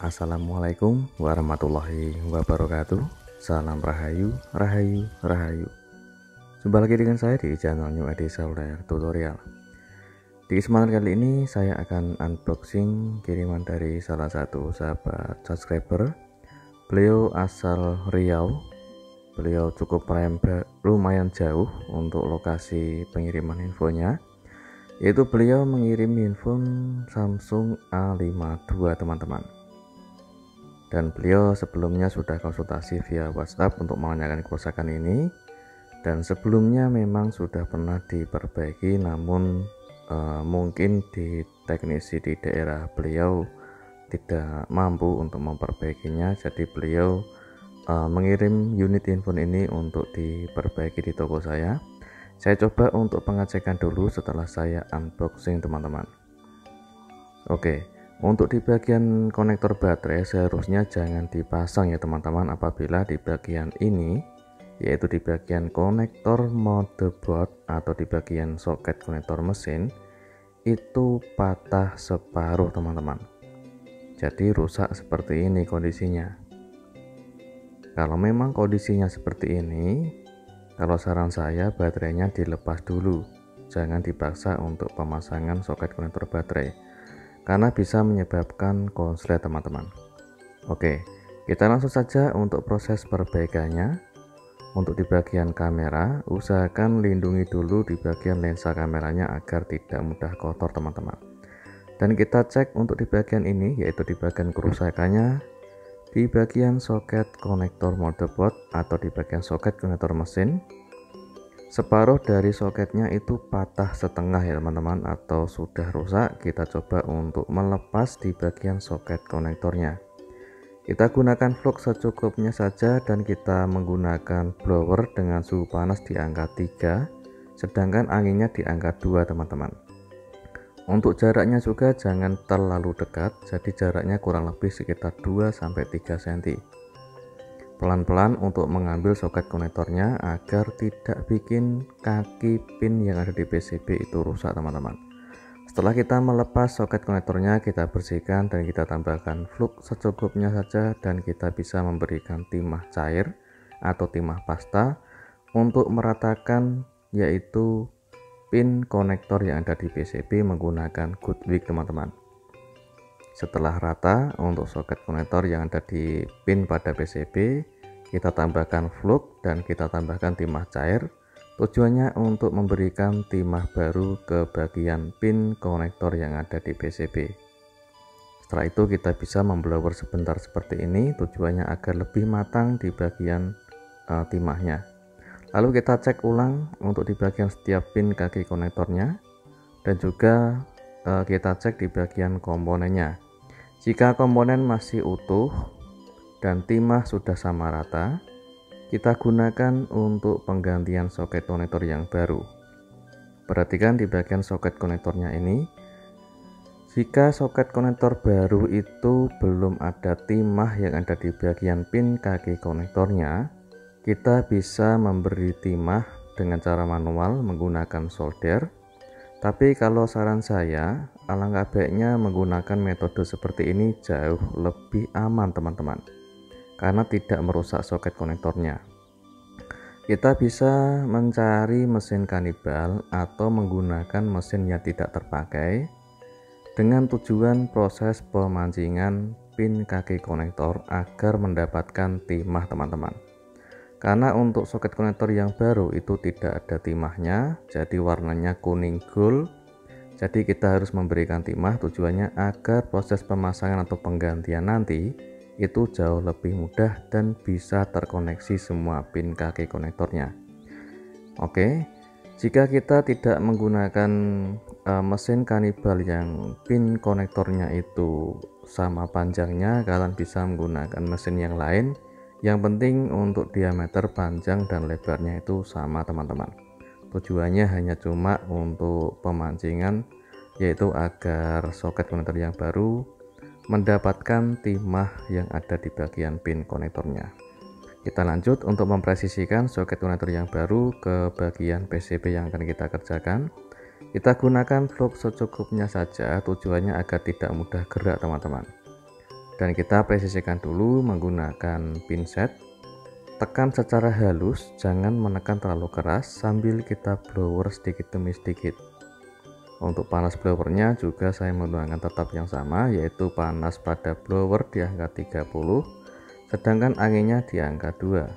Assalamualaikum warahmatullahi wabarakatuh. Salam Rahayu, Rahayu, Rahayu. Jumpa lagi dengan saya di channel New Edi Software Tutorial. Di kesempatan kali ini saya akan unboxing kiriman dari salah satu sahabat subscriber. Beliau asal Riau. Beliau cukup lumayan jauh untuk lokasi pengiriman infonya, yaitu beliau mengirim handphone Samsung A52 teman-teman. Dan beliau sebelumnya sudah konsultasi via WhatsApp untuk menanyakan kerusakan ini, dan sebelumnya memang sudah pernah diperbaiki, namun mungkin di teknisi di daerah beliau tidak mampu untuk memperbaikinya, jadi beliau mengirim unit handphone ini untuk diperbaiki di toko saya. Saya coba untuk pengecekan dulu setelah saya unboxing teman-teman. Oke, untuk di bagian konektor baterai seharusnya jangan dipasang ya teman-teman apabila di bagian ini, yaitu di bagian konektor motherboard atau di bagian soket konektor mesin itu patah separuh teman-teman. Jadi rusak seperti ini kondisinya. Kalau memang kondisinya seperti ini, kalau saran saya baterainya dilepas dulu, jangan dipaksa untuk pemasangan soket konektor baterai, karena bisa menyebabkan konslet teman-teman. Oke, kita langsung saja untuk proses perbaikannya. Untuk di bagian kamera, usahakan lindungi dulu di bagian lensa kameranya agar tidak mudah kotor teman-teman. Dan kita cek untuk di bagian ini, yaitu di bagian kerusakannya di bagian soket konektor motherboard atau di bagian soket konektor mesin. Separuh dari soketnya itu patah setengah ya teman-teman, atau sudah rusak. Kita coba untuk melepas di bagian soket konektornya. Kita gunakan flux secukupnya saja dan kita menggunakan blower dengan suhu panas di angka 3, sedangkan anginnya di angka 2 teman-teman. Untuk jaraknya juga jangan terlalu dekat, jadi jaraknya kurang lebih sekitar 2-3 cm. Pelan-pelan untuk mengambil soket konektornya agar tidak bikin kaki pin yang ada di PCB itu rusak teman-teman. Setelah kita melepas soket konektornya, kita bersihkan dan kita tambahkan flux secukupnya saja, dan kita bisa memberikan timah cair atau timah pasta untuk meratakan yaitu pin konektor yang ada di PCB menggunakan good wick teman-teman. Setelah rata untuk soket konektor yang ada di pin pada PCB, kita tambahkan flux dan kita tambahkan timah cair. Tujuannya untuk memberikan timah baru ke bagian pin konektor yang ada di PCB. Setelah itu kita bisa memblower sebentar seperti ini, tujuannya agar lebih matang di bagian timahnya. Lalu kita cek ulang untuk di bagian setiap pin kaki konektornya, dan juga kita cek di bagian komponennya. Jika komponen masih utuh dan timah sudah sama rata, kita gunakan untuk penggantian soket konektor yang baru. Perhatikan di bagian soket konektornya ini, jika soket konektor baru itu belum ada timah yang ada di bagian pin kaki konektornya, kita bisa memberi timah dengan cara manual menggunakan solder. Tapi kalau saran saya, alangkah baiknya menggunakan metode seperti ini jauh lebih aman teman-teman, karena tidak merusak soket konektornya. Kita bisa mencari mesin kanibal atau menggunakan mesin yang tidak terpakai dengan tujuan proses pemancingan pin kaki konektor agar mendapatkan timah teman-teman. Karena untuk soket konektor yang baru itu tidak ada timahnya, jadi warnanya kuning gold. Jadi kita harus memberikan timah, tujuannya agar proses pemasangan atau penggantian nanti itu jauh lebih mudah dan bisa terkoneksi semua pin kaki konektornya. Oke, jika kita tidak menggunakan mesin kanibal yang pin konektornya itu sama panjangnya, kalian bisa menggunakan mesin yang lain. Yang penting untuk diameter panjang dan lebarnya itu sama teman-teman. Tujuannya hanya cuma untuk pemancingan, yaitu agar soket konektor yang baru mendapatkan timah yang ada di bagian pin konektornya. Kita lanjut untuk mempresisikan soket konektor yang baru ke bagian PCB yang akan kita kerjakan. Kita gunakan flux secukupnya saja, tujuannya agar tidak mudah gerak teman-teman. Dan kita presisikan dulu menggunakan pinset. Tekan secara halus, jangan menekan terlalu keras, sambil kita blower sedikit demi sedikit. Untuk panas blowernya juga saya menggunakan tetap yang sama, yaitu panas pada blower di angka 30, sedangkan anginnya di angka 2.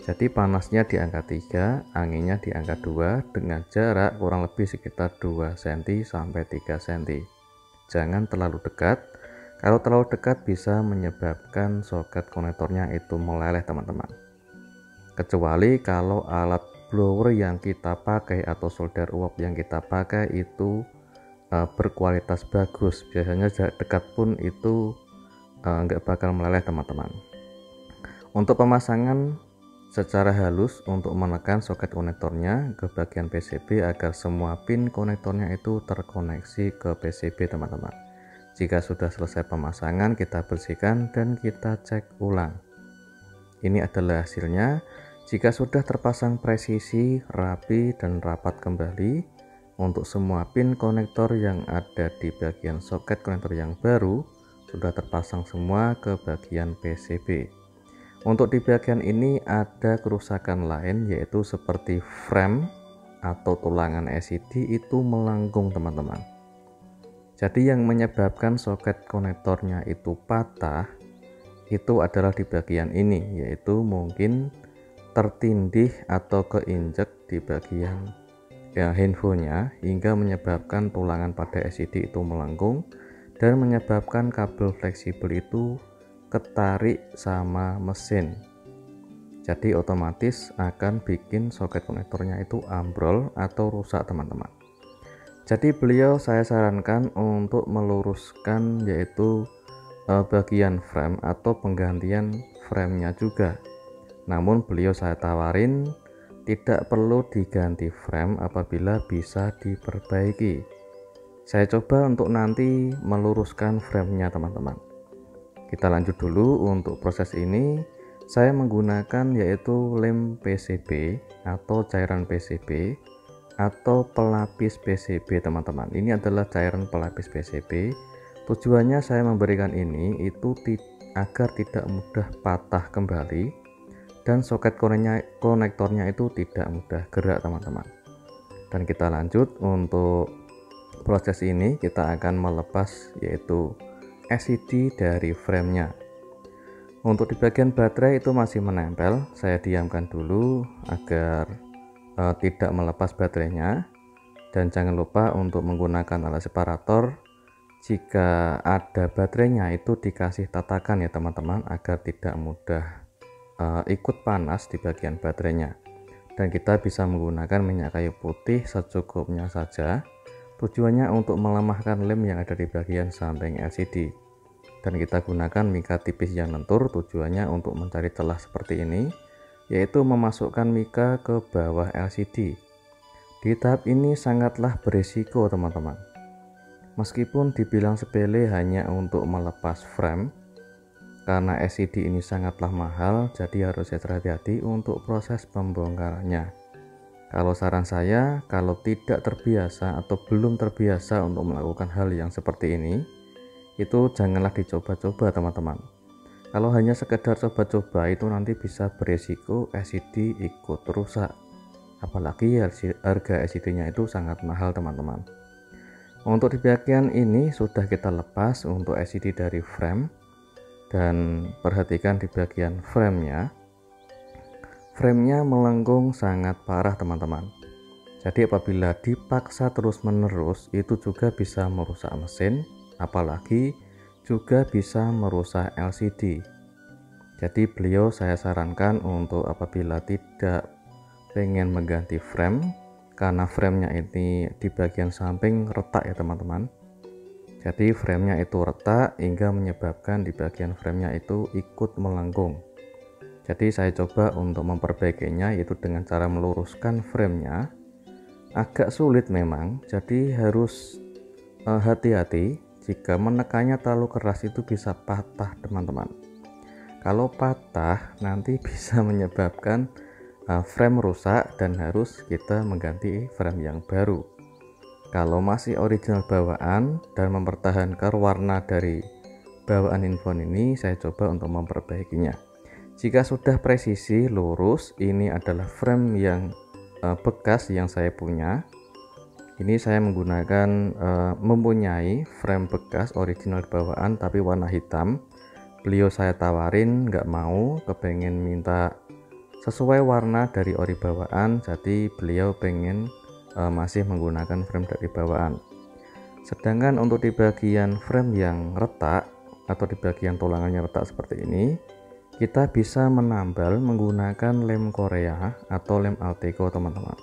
Jadi panasnya di angka 3, anginnya di angka 2 dengan jarak kurang lebih sekitar 2 cm sampai 3 cm. Jangan terlalu dekat. Kalau terlalu dekat bisa menyebabkan soket konektornya itu meleleh teman-teman. Kecuali kalau alat blower yang kita pakai atau solder uap yang kita pakai itu berkualitas bagus, biasanya jarak dekat pun itu nggak bakal meleleh teman-teman. Untuk pemasangan secara halus, untuk menekan soket konektornya ke bagian PCB agar semua pin konektornya itu terkoneksi ke PCB teman-teman. Jika sudah selesai pemasangan, kita bersihkan dan kita cek ulang. Ini adalah hasilnya. Jika sudah terpasang presisi, rapi, dan rapat kembali, untuk semua pin konektor yang ada di bagian soket konektor yang baru sudah terpasang semua ke bagian PCB. Untuk di bagian ini ada kerusakan lain, yaitu seperti frame atau tulangan LCD itu melengkung teman-teman. Jadi yang menyebabkan soket konektornya itu patah itu adalah di bagian ini, yaitu mungkin tertindih atau keinjek di bagian handphonenya hingga menyebabkan tulangan pada LCD itu melengkung dan menyebabkan kabel fleksibel itu ketarik sama mesin. Jadi otomatis akan bikin soket konektornya itu ambrol atau rusak teman-teman. Jadi beliau saya sarankan untuk meluruskan yaitu bagian frame atau penggantian framenya juga. Namun beliau saya tawarin tidak perlu diganti frame apabila bisa diperbaiki. Saya coba untuk nanti meluruskan framenya teman-teman. Kita lanjut dulu. Untuk proses ini saya menggunakan yaitu lem PCB atau cairan PCB atau pelapis PCB teman-teman. Ini adalah cairan pelapis PCB. Tujuannya saya memberikan ini itu agar tidak mudah patah kembali dan soket konektornya itu tidak mudah gerak teman-teman. Dan kita lanjut. Untuk proses ini kita akan melepas yaitu LCD dari framenya. Untuk di bagian baterai itu masih menempel, saya diamkan dulu agar tidak melepas baterainya. Dan jangan lupa untuk menggunakan alat separator. Jika ada baterainya itu dikasih tatakan ya teman-teman, agar tidak mudah ikut panas di bagian baterainya. Dan kita bisa menggunakan minyak kayu putih secukupnya saja. Tujuannya untuk melemahkan lem yang ada di bagian samping LCD. Dan kita gunakan mika tipis yang lentur, tujuannya untuk mencari celah seperti ini, yaitu memasukkan mika ke bawah LCD. Di tahap ini sangatlah berisiko teman-teman. Meskipun dibilang sepele hanya untuk melepas frame, karena LCD ini sangatlah mahal, jadi harus hati-hati untuk proses pembongkarannya. Kalau saran saya, kalau tidak terbiasa atau belum terbiasa untuk melakukan hal yang seperti ini, itu janganlah dicoba-coba teman-teman. Kalau hanya sekedar coba-coba itu nanti bisa berisiko LCD ikut rusak. Apalagi harga LCD-nya itu sangat mahal teman-teman. Untuk di bagian ini sudah kita lepas untuk LCD dari frame. Dan perhatikan di bagian framenya melengkung sangat parah teman-teman. Jadi apabila dipaksa terus-menerus itu juga bisa merusak mesin, apalagi juga bisa merusak LCD. Jadi beliau saya sarankan untuk apabila tidak pengen mengganti frame, karena framenya ini di bagian samping retak ya teman-teman. Jadi framenya itu retak hingga menyebabkan di bagian framenya itu ikut melengkung. Jadi saya coba untuk memperbaikinya yaitu dengan cara meluruskan framenya. Agak sulit memang, jadi harus hati-hati. Jika menekannya terlalu keras itu bisa patah teman-teman. Kalau patah nanti bisa menyebabkan frame rusak dan harus kita mengganti frame yang baru. Kalau masih original bawaan dan mempertahankan warna dari bawaan handphone ini saya coba untuk memperbaikinya. Jika sudah presisi lurus, ini adalah frame yang bekas yang saya punya. Ini saya menggunakan mempunyai frame bekas original bawaan tapi warna hitam. Beliau saya tawarin nggak mau, kepengen minta sesuai warna dari ori bawaan, jadi beliau pengen masih menggunakan frame dari bawaan. Sedangkan untuk di bagian frame yang retak atau di bagian tulangannya retak seperti ini, kita bisa menambal menggunakan lem Korea atau lem Alteco teman-teman.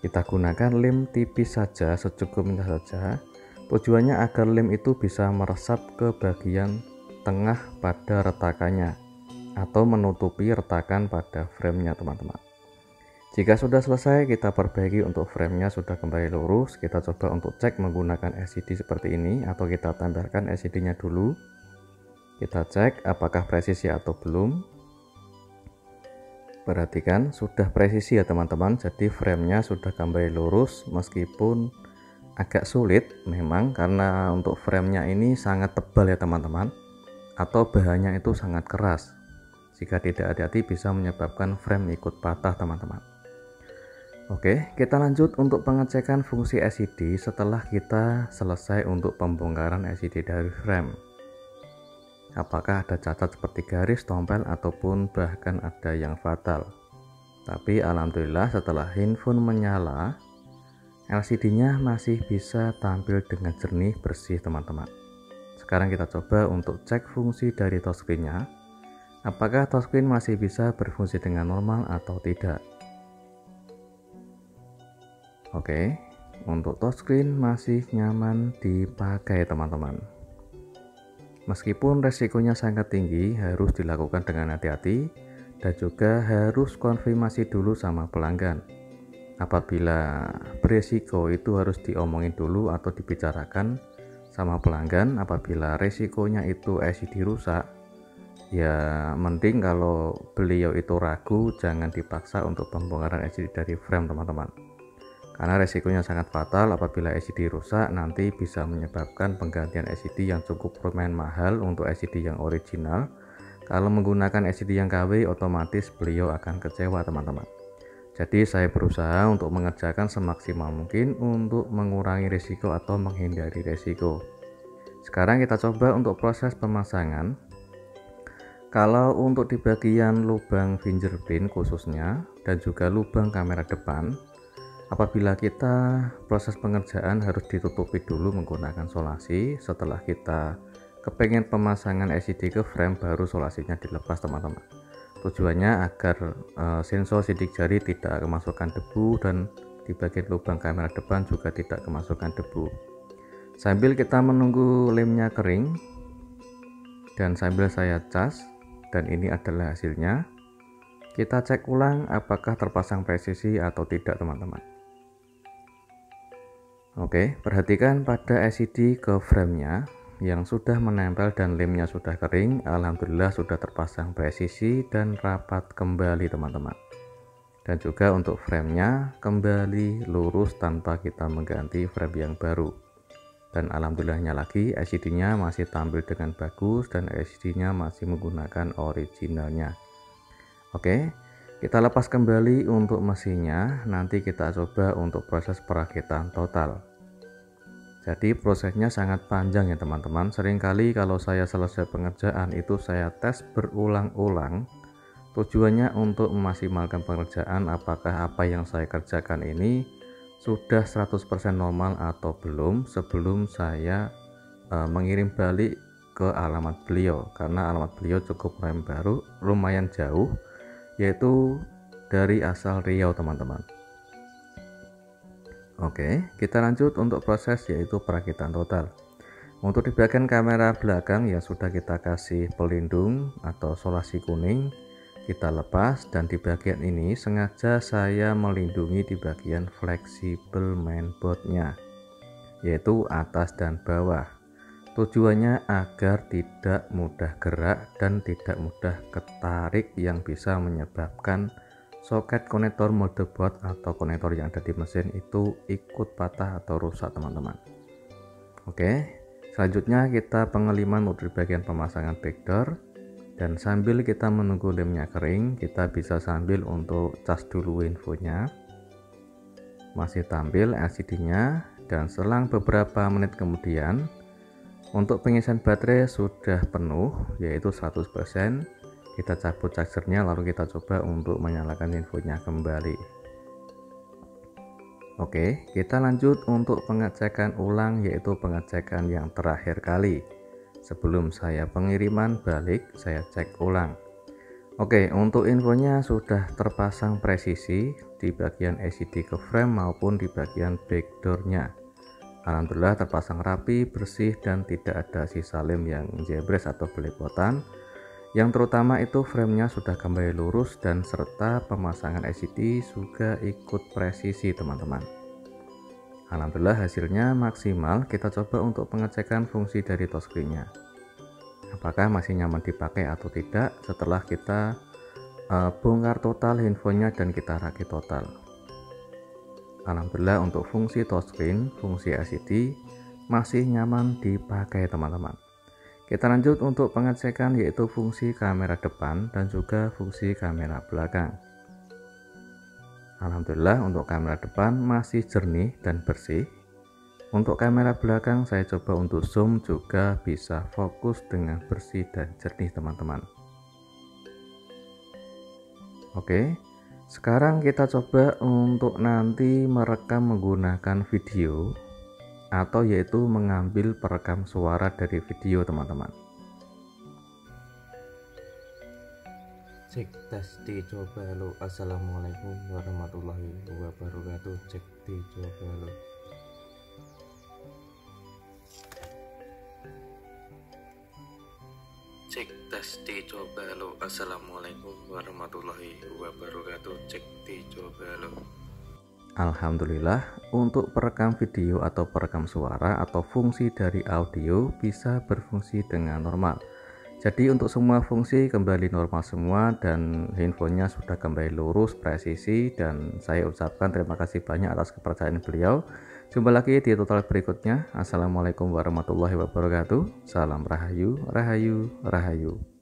Kita gunakan lem tipis saja, secukupnya saja. Tujuannya agar lem itu bisa meresap ke bagian tengah pada retakannya atau menutupi retakan pada framenya teman-teman. Jika sudah selesai, kita perbaiki untuk framenya sudah kembali lurus. Kita coba untuk cek menggunakan LCD seperti ini, atau kita tempelkan LCD-nya dulu. Kita cek apakah presisi atau belum. Perhatikan sudah presisi ya teman-teman, jadi framenya sudah kembali lurus meskipun agak sulit memang karena untuk framenya ini sangat tebal ya teman-teman, atau bahannya itu sangat keras. Jika tidak hati-hati bisa menyebabkan frame ikut patah teman-teman. Oke, kita lanjut untuk pengecekan fungsi LCD setelah kita selesai untuk pembongkaran LCD dari frame. Apakah ada cacat seperti garis, tompel, ataupun bahkan ada yang fatal. Tapi alhamdulillah setelah handphone menyala, LCD-nya masih bisa tampil dengan jernih bersih teman-teman. Sekarang kita coba untuk cek fungsi dari touchscreen-nya. Apakah touchscreen masih bisa berfungsi dengan normal atau tidak. Oke, untuk touchscreen masih nyaman dipakai teman-teman. Meskipun resikonya sangat tinggi, harus dilakukan dengan hati-hati dan juga harus konfirmasi dulu sama pelanggan. Apabila beresiko itu harus diomongin dulu atau dibicarakan sama pelanggan. Apabila resikonya itu LCD rusak, ya mending kalau beliau itu ragu, jangan dipaksa untuk pembongkaran LCD dari frame teman-teman. Karena resikonya sangat fatal. Apabila LCD rusak, nanti bisa menyebabkan penggantian LCD yang cukup lumayan mahal untuk LCD yang original. Kalau menggunakan LCD yang KW, otomatis beliau akan kecewa teman-teman. Jadi saya berusaha untuk mengerjakan semaksimal mungkin untuk mengurangi risiko atau menghindari risiko. Sekarang kita coba untuk proses pemasangan. Kalau untuk di bagian lubang fingerprint khususnya dan juga lubang kamera depan, apabila kita proses pengerjaan harus ditutupi dulu menggunakan solasi. Setelah kita kepengen pemasangan LCD ke frame, baru solasinya dilepas teman-teman. Tujuannya agar sensor sidik jari tidak kemasukan debu dan di bagian lubang kamera depan juga tidak kemasukan debu. Sambil kita menunggu lemnya kering dan sambil saya cas, dan ini adalah hasilnya. Kita cek ulang apakah terpasang presisi atau tidak teman-teman. Oke, perhatikan pada LCD ke framenya yang sudah menempel dan lemnya sudah kering. Alhamdulillah sudah terpasang presisi dan rapat kembali teman-teman. Dan juga untuk framenya kembali lurus tanpa kita mengganti frame yang baru. Dan alhamdulillahnya lagi LCD-nya masih tampil dengan bagus dan LCD-nya masih menggunakan originalnya. Oke, kita lepas kembali untuk mesinnya. Nanti kita coba untuk proses perakitan total. Jadi prosesnya sangat panjang ya teman-teman. Seringkali kalau saya selesai pengerjaan itu saya tes berulang-ulang. Tujuannya untuk memaksimalkan pengerjaan apakah apa yang saya kerjakan ini sudah 100% normal atau belum sebelum saya mengirim balik ke alamat beliau. Karena alamat beliau cukup lumayan jauh, yaitu dari asal Riau teman-teman. Oke, kita lanjut untuk proses yaitu perakitan total. Untuk di bagian kamera belakang yang sudah kita kasih pelindung atau solasi kuning, kita lepas, dan di bagian ini sengaja saya melindungi di bagian fleksibel mainboardnya, yaitu atas dan bawah. Tujuannya agar tidak mudah gerak dan tidak mudah ketarik yang bisa menyebabkan soket konektor motherboard atau konektor yang ada di mesin itu ikut patah atau rusak teman-teman. Oke, Selanjutnya kita pengeliman untuk di bagian pemasangan backdoor, dan sambil kita menunggu lemnya kering, kita bisa sambil untuk cas dulu infonya. Masih tampil LCD-nya, dan selang beberapa menit kemudian untuk pengisian baterai sudah penuh, yaitu 100%. Kita cabut chargernya lalu kita coba untuk menyalakan infonya kembali. Oke, kita lanjut untuk pengecekan ulang, yaitu pengecekan yang terakhir kali. Sebelum saya pengiriman balik, saya cek ulang. Oke, untuk infonya sudah terpasang presisi di bagian LCD ke frame maupun di bagian backdoornya. Alhamdulillah terpasang rapi, bersih, dan tidak ada sisa lem yang jebres atau belepotan. Yang terutama itu framenya sudah kembali lurus dan serta pemasangan LCD juga ikut presisi teman-teman. Alhamdulillah hasilnya maksimal. Kita coba untuk pengecekan fungsi dari touchscreen-nya, apakah masih nyaman dipakai atau tidak setelah kita bongkar total infonya dan kita rakit total. Alhamdulillah untuk fungsi touchscreen, fungsi LCD masih nyaman dipakai teman-teman. Kita lanjut untuk pengecekan, yaitu fungsi kamera depan dan juga fungsi kamera belakang. Alhamdulillah untuk kamera depan masih jernih dan bersih. Untuk kamera belakang saya coba untuk zoom juga bisa fokus dengan bersih dan jernih teman-teman. Oke, sekarang kita coba untuk nanti merekam menggunakan video, atau yaitu mengambil perekam suara dari video teman-teman. Cek tes dicoba lo. Assalamualaikum warahmatullahi wabarakatuh. Cek dicoba lo. Cek tes dicoba lo. Assalamualaikum warahmatullahi wabarakatuh. Cek dicoba lo. Alhamdulillah untuk perekam video atau perekam suara atau fungsi dari audio bisa berfungsi dengan normal. Jadi untuk semua fungsi kembali normal semua dan infonya sudah kembali lurus presisi, dan saya ucapkan terima kasih banyak atas kepercayaan beliau. Jumpa lagi di tutorial berikutnya. Assalamualaikum warahmatullahi wabarakatuh. Salam rahayu, rahayu, rahayu.